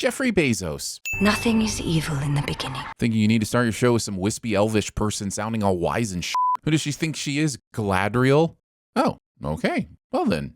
Jeffrey Bezos. Nothing is evil in the beginning. Thinking you need to start your show with some wispy elvish person sounding all wise and shit. Who does she think she is? Galadriel? Oh, okay. Well then,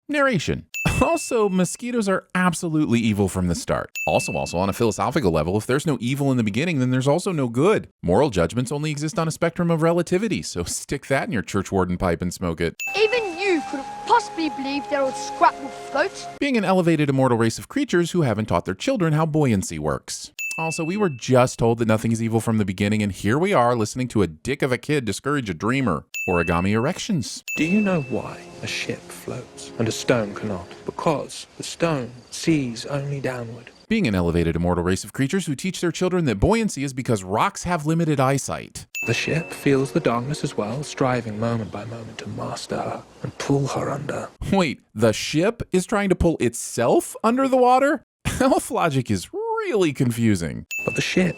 narration. Also, mosquitoes are absolutely evil from the start. Also, on a philosophical level, if there's no evil in the beginning, then there's also no good. Moral judgments only exist on a spectrum of relativity, so stick that in your church warden pipe and smoke it. Even you couldn't possibly believe there would scrap will float. Being an elevated immortal race of creatures who haven't taught their children how buoyancy works. Also, we were just told that nothing is evil from the beginning, and here we are listening to a dick of a kid discourage a dreamer. Origami erections. Do you know why a ship floats and a stone cannot? Because the stone sees only downward. Being an elevated immortal race of creatures who teach their children that buoyancy is because rocks have limited eyesight. The ship feels the darkness as well, striving moment by moment to master her and pull her under. Wait, the ship is trying to pull itself under the water? Elf logic is really confusing. But the ship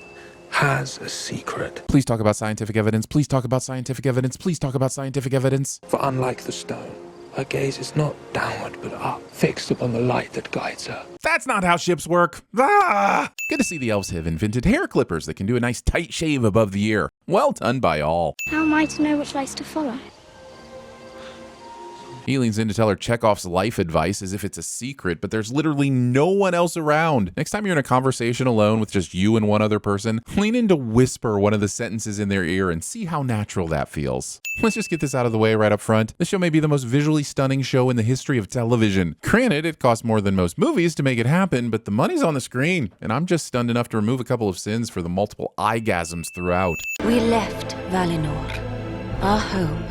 has a secret. Please talk about scientific evidence. Please talk about scientific evidence. Please talk about scientific evidence. For unlike the stone, her gaze is not downward but up, fixed upon the light that guides her. That's not how ships work. Ah! Good to see the elves have invented hair clippers that can do a nice tight shave above the ear. Well done by all. How am I to know which lights to follow? He leans in to tell her Chekhov's life advice as if it's a secret, but there's literally no one else around. Next time you're in a conversation alone with just you and one other person, lean in to whisper one of the sentences in their ear and see how natural that feels. Let's just get this out of the way right up front. This show may be the most visually stunning show in the history of television. Granted, it costs more than most movies to make it happen, but the money's on the screen, and I'm just stunned enough to remove a couple of sins for the multiple eyegasms throughout. We left Valinor, our home,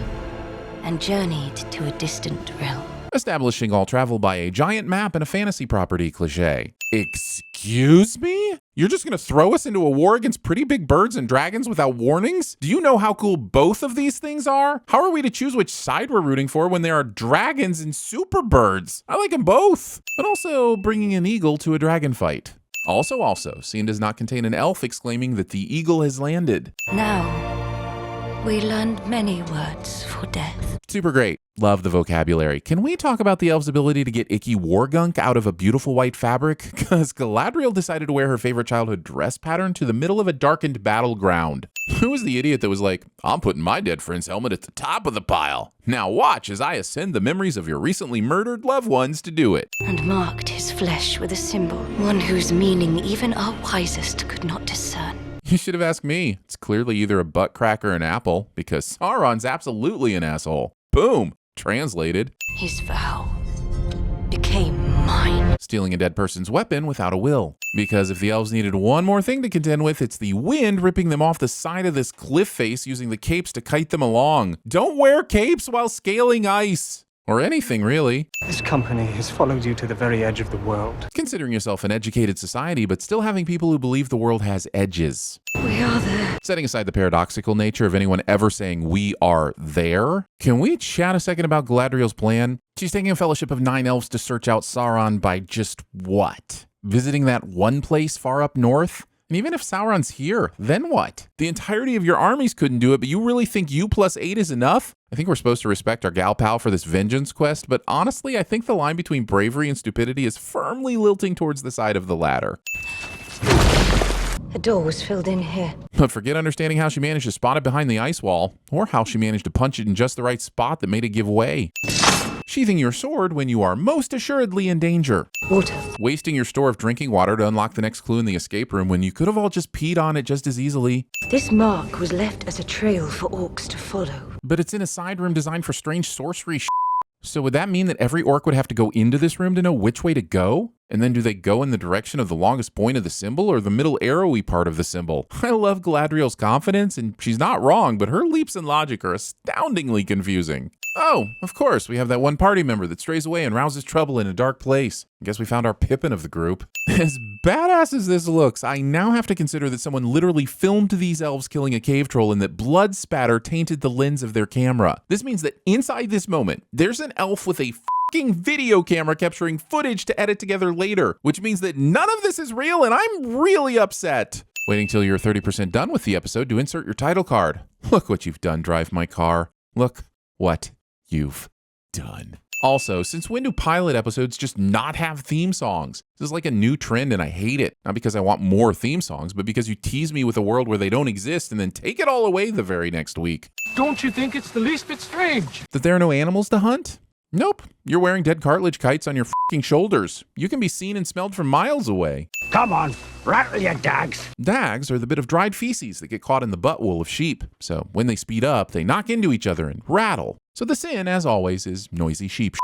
and journeyed to a distant realm. Establishing all travel by a giant map and a fantasy property cliché. Excuse me? You're just gonna throw us into a war against pretty big birds and dragons without warnings? Do you know how cool both of these things are? How are we to choose which side we're rooting for when there are dragons and super birds? I like them both. But also bringing an eagle to a dragon fight. Also, scene does not contain an elf exclaiming that the eagle has landed. Now, we learned many words for death. Super great. Love the vocabulary. Can we talk about the elf's ability to get icky war gunk out of a beautiful white fabric? Because Galadriel decided to wear her favorite childhood dress pattern to the middle of a darkened battleground. Who was the idiot that was like, I'm putting my dead friend's helmet at the top of the pile. Now watch as I ascend the memories of your recently murdered loved ones to do it. And marked his flesh with a symbol, one whose meaning even our wisest could not discern. You should have asked me. It's clearly either a butt crack or an apple, because Sauron's absolutely an asshole. Boom. Translated. His vow became mine. Stealing a dead person's weapon without a will. Because if the elves needed one more thing to contend with, it's the wind ripping them off the side of this cliff face using the capes to kite them along. Don't wear capes while scaling ice. Or anything, really. This company has followed you to the very edge of the world. Considering yourself an educated society, but still having people who believe the world has edges. We are there. Setting aside the paradoxical nature of anyone ever saying we are there, can we chat a second about Galadriel's plan? She's taking a fellowship of 9 elves to search out Sauron by just what? Visiting that one place far up north? And even if Sauron's here, then what? The entirety of your armies couldn't do it, but you really think you plus 8 is enough? I think we're supposed to respect our gal pal for this vengeance quest, but honestly, I think the line between bravery and stupidity is firmly lilting towards the side of the latter. A door was filled in here. But forget understanding how she managed to spot it behind the ice wall, or how she managed to punch it in just the right spot that made it give way. Sheathing your sword when you are most assuredly in danger. Water. Wasting your store of drinking water to unlock the next clue in the escape room when you could have all just peed on it just as easily. This mark was left as a trail for orcs to follow. But it's in a side room designed for strange sorcery shit. So would that mean that every orc would have to go into this room to know which way to go? And then do they go in the direction of the longest point of the symbol or the middle arrowy part of the symbol? I love Galadriel's confidence, and she's not wrong, but her leaps in logic are astoundingly confusing. Oh, of course, we have that one party member that strays away and rouses trouble in a dark place. I guess we found our Pippin of the group. As badass as this looks, I now have to consider that someone literally filmed these elves killing a cave troll and that blood spatter tainted the lens of their camera. This means that inside this moment, there's an elf with a fucking video camera capturing footage to edit together later, which means that none of this is real and I'm really upset. Waiting till you're 30% done with the episode to insert your title card. Look what you've done, Drive My Car. Look what you've done. Also, since when do pilot episodes just not have theme songs? This is like a new trend and I hate it. Not because I want more theme songs, but because you tease me with a world where they don't exist and then take it all away the very next week. Don't you think it's the least bit strange? That there are no animals to hunt? Nope. You're wearing dead cartilage kites on your f***ing shoulders. You can be seen and smelled from miles away. Come on, rattle your dags. Dags are the bit of dried feces that get caught in the butt wool of sheep. So when they speed up, they knock into each other and rattle. So the sin, as always, is noisy sheep.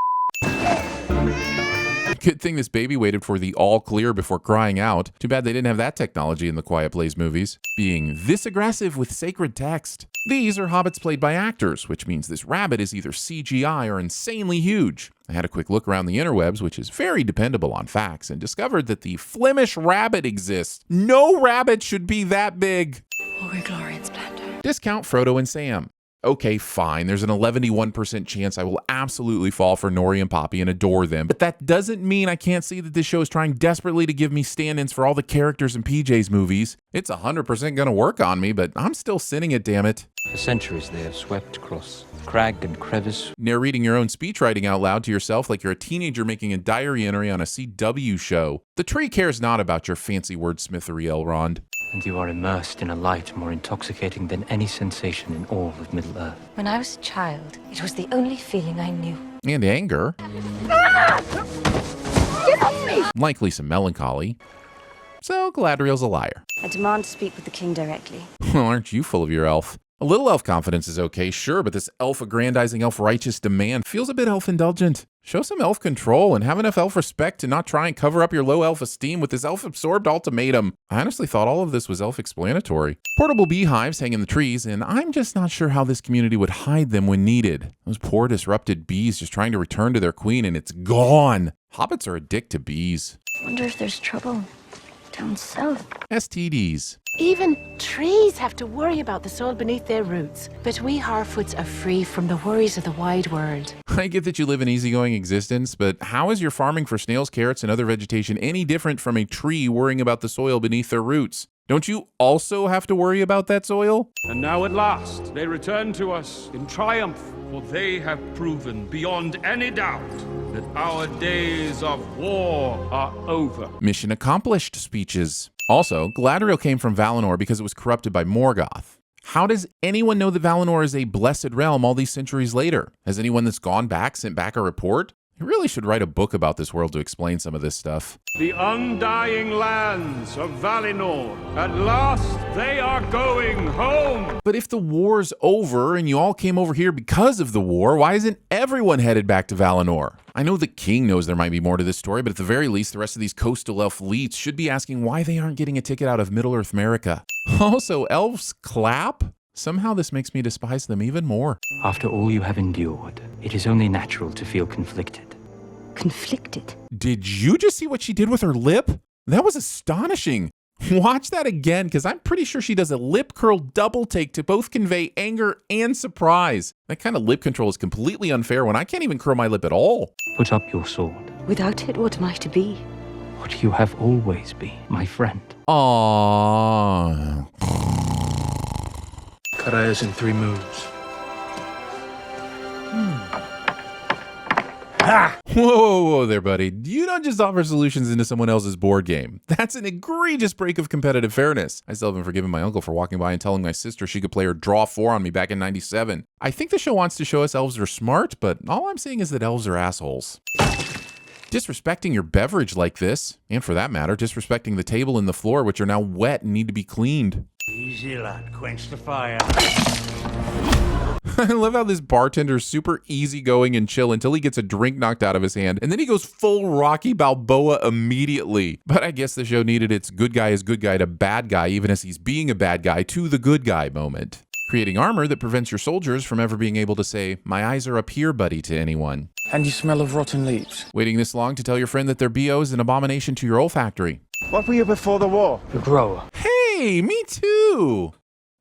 Good thing this baby waited for the all clear before crying out. Too bad they didn't have that technology in the Quiet Place movies. Being this aggressive with sacred text. These are hobbits played by actors, which means this rabbit is either CGI or insanely huge. I had a quick look around the interwebs, which is very dependable on facts, and discovered that the Flemish rabbit exists. No rabbit should be that big. Glory, glory, and splendor. Discount Frodo and Sam. Okay, fine, there's an 11% chance I will absolutely fall for Nori and Poppy and adore them, but that doesn't mean I can't see that this show is trying desperately to give me stand-ins for all the characters in PJ's movies. It's 100% gonna work on me, but I'm still sinning it, damn it. For centuries they have swept across crag and crevice. Narrating your own speech writing out loud to yourself like you're a teenager making a diary entry on a CW show. The tree cares not about your fancy wordsmithery, Elrond. And you are immersed in a light more intoxicating than any sensation in all of Middle-earth. When I was a child, it was the only feeling I knew. And anger. Likely some melancholy. So Galadriel's a liar. I demand to speak with the king directly. Well, aren't you full of your elf? A little elf confidence is okay, sure, but this elf-aggrandizing, elf-righteous demand feels a bit elf-indulgent. Show some elf control and have enough elf respect to not try and cover up your low elf esteem with this elf-absorbed ultimatum. I honestly thought all of this was elf-explanatory. Portable beehives hang in the trees, and I'm just not sure how this community would hide them when needed. Those poor disrupted bees just trying to return to their queen, and it's gone. Hobbits are addicted to bees. Wonder if there's trouble down south. STDs. Even trees have to worry about the soil beneath their roots. But we Harfoots are free from the worries of the wide world. I get that you live an easygoing existence, but how is your farming for snails, carrots, and other vegetation any different from a tree worrying about the soil beneath their roots? Don't you also have to worry about that soil? And now at last they return to us in triumph, for they have proven beyond any doubt that our days of war are over. Mission accomplished speeches. Also, Galadriel came from Valinor because it was corrupted by Morgoth. How does anyone know that Valinor is a blessed realm all these centuries later? Has anyone that's gone back sent back a report? You really should write a book about this world to explain some of this stuff. The undying lands of Valinor. At last they are going home. But if the war's over and you all came over here because of the war, why isn't everyone headed back to Valinor? I know the king knows there might be more to this story, but at the very least, the rest of these coastal elf leets should be asking why they aren't getting a ticket out of Middle-earth America. Also, elves clap? Somehow this makes me despise them even more. After all you have endured, it is only natural to feel conflicted. Conflicted? Did you just see what she did with her lip? That was astonishing. Watch that again, because I'm pretty sure she does a lip curl double take to both convey anger and surprise. That kind of lip control is completely unfair when I can't even curl my lip at all. Put up your sword. Without it, what am I to be? What you have always been, my friend. Aww. Karaya's in 3 moves. Whoa there, buddy. You don't just offer solutions into someone else's board game. That's an egregious break of competitive fairness. I still haven't forgiven my uncle for walking by and telling my sister she could play her draw 4 on me back in '97. I think the show wants to show us elves are smart, but all I'm seeing is that elves are assholes. Disrespecting your beverage like this, and for that matter, disrespecting the table and the floor, which are now wet and need to be cleaned. Easy, lad. Quench the fire. I love how this bartender's super easygoing and chill until he gets a drink knocked out of his hand, and then he goes full Rocky Balboa immediately. But I guess the show needed its good guy is good guy to bad guy, even as he's being a bad guy to the good guy moment. Creating armor that prevents your soldiers from ever being able to say, "My eyes are up here, buddy," to anyone. And you smell of rotten leaves. Waiting this long to tell your friend that their BO is an abomination to your olfactory. What were you before the war? The grower. Hey, me too.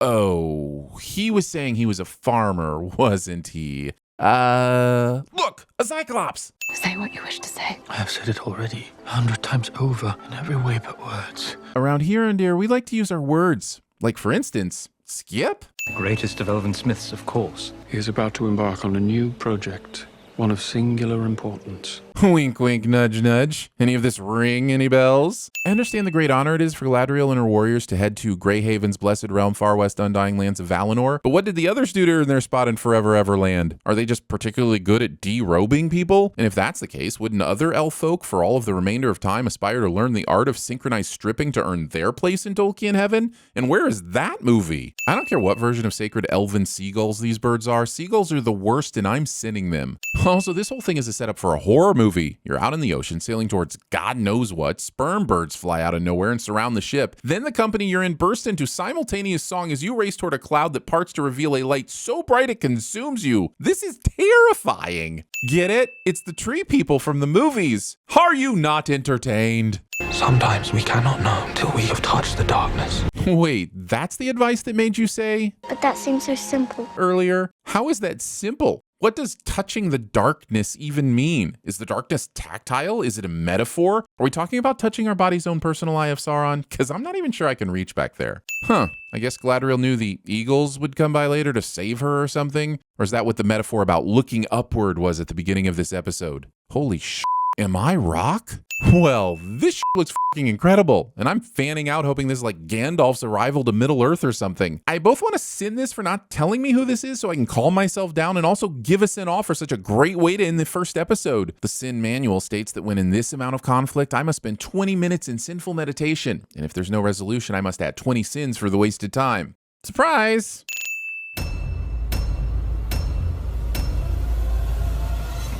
Oh, he was saying he was a farmer, wasn't he? Look, a Cyclops. Say what you wish to say. I have said it already 100 times over in every way but words. Around here and there, we like to use our words. Like, for instance, skip? The greatest of elven smiths, of course. He is about to embark on a new project. one of singular importance. Wink, wink, nudge, nudge. Any of this ring any bells? I understand the great honor it is for Galadriel and her warriors to head to Greyhaven's blessed realm, far west undying lands of Valinor, but what did the others do to earn their spot in Forever Everland? Are they just particularly good at derobing people? And if that's the case, wouldn't other elf folk for all of the remainder of time aspire to learn the art of synchronized stripping to earn their place in Tolkien heaven? And where is that movie? I don't care what version of sacred elven seagulls these birds are. Seagulls are the worst and I'm sinning them. Also, this whole thing is a setup for a horror movie. You're out in the ocean sailing towards God knows what. Sperm birds fly out of nowhere and surround the ship. Then the company you're in bursts into simultaneous song as you race toward a cloud that parts to reveal a light so bright it consumes you. This is terrifying. Get it? It's the tree people from the movies. Are you not entertained? Sometimes we cannot know until we have touched the darkness. Wait, that's the advice that made you say But that seems so simple. earlier? How is that simple? What does touching the darkness even mean? Is the darkness tactile? Is it a metaphor? Are we talking about touching our body's own personal eye of Sauron? Because I'm not even sure I can reach back there. Huh, I guess Galadriel knew the eagles would come by later to save her or something? Or is that what the metaphor about looking upward was at the beginning of this episode? Holy sh**, am I rock? Well, this looks fucking incredible, and I'm fanning out hoping this is like Gandalf's arrival to Middle-earth or something. I both want to sin this for not telling me who this is so I can calm myself down, and also give a sin off for such a great way to end the first episode. The sin manual states that when in this amount of conflict, I must spend 20 minutes in sinful meditation, and if there's no resolution, I must add 20 sins for the wasted time. Surprise!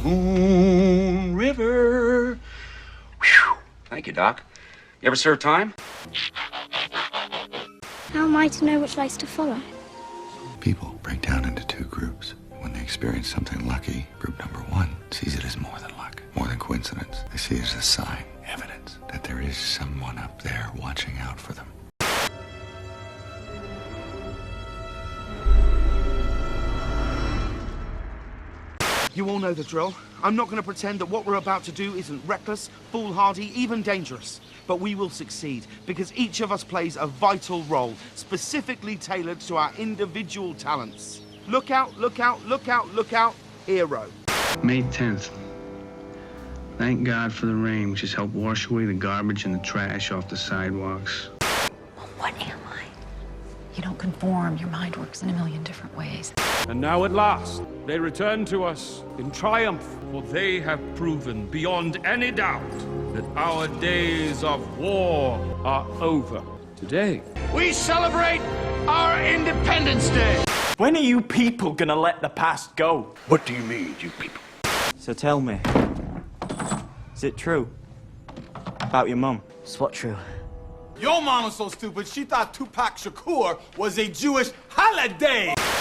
Moon River. Whew. Thank you, Doc. You ever serve time? How am I to know which lights to follow? People break down into two groups. When they experience something lucky, group number one sees it as more than luck, more than coincidence. They see it as a sign, evidence that there is someone up there watching out for them. You all know the drill. I'm not going to pretend that what we're about to do isn't reckless, foolhardy, even dangerous. But we will succeed, because each of us plays a vital role, specifically tailored to our individual talents. Look out, look out, look out, look out, hero. May 10th. Thank God for the rain, which has helped wash away the garbage and the trash off the sidewalks. What am I? You don't conform. Your mind works in a million different ways. And now at last, they return to us in triumph, for they have proven beyond any doubt that our days of war are over. Today, We celebrate our Independence Day. When are you people gonna let the past go? What do you mean, you people? So tell me, is it true about your mum? It's what true? Your mama's so stupid, she thought Tupac Shakur was a Jewish holiday.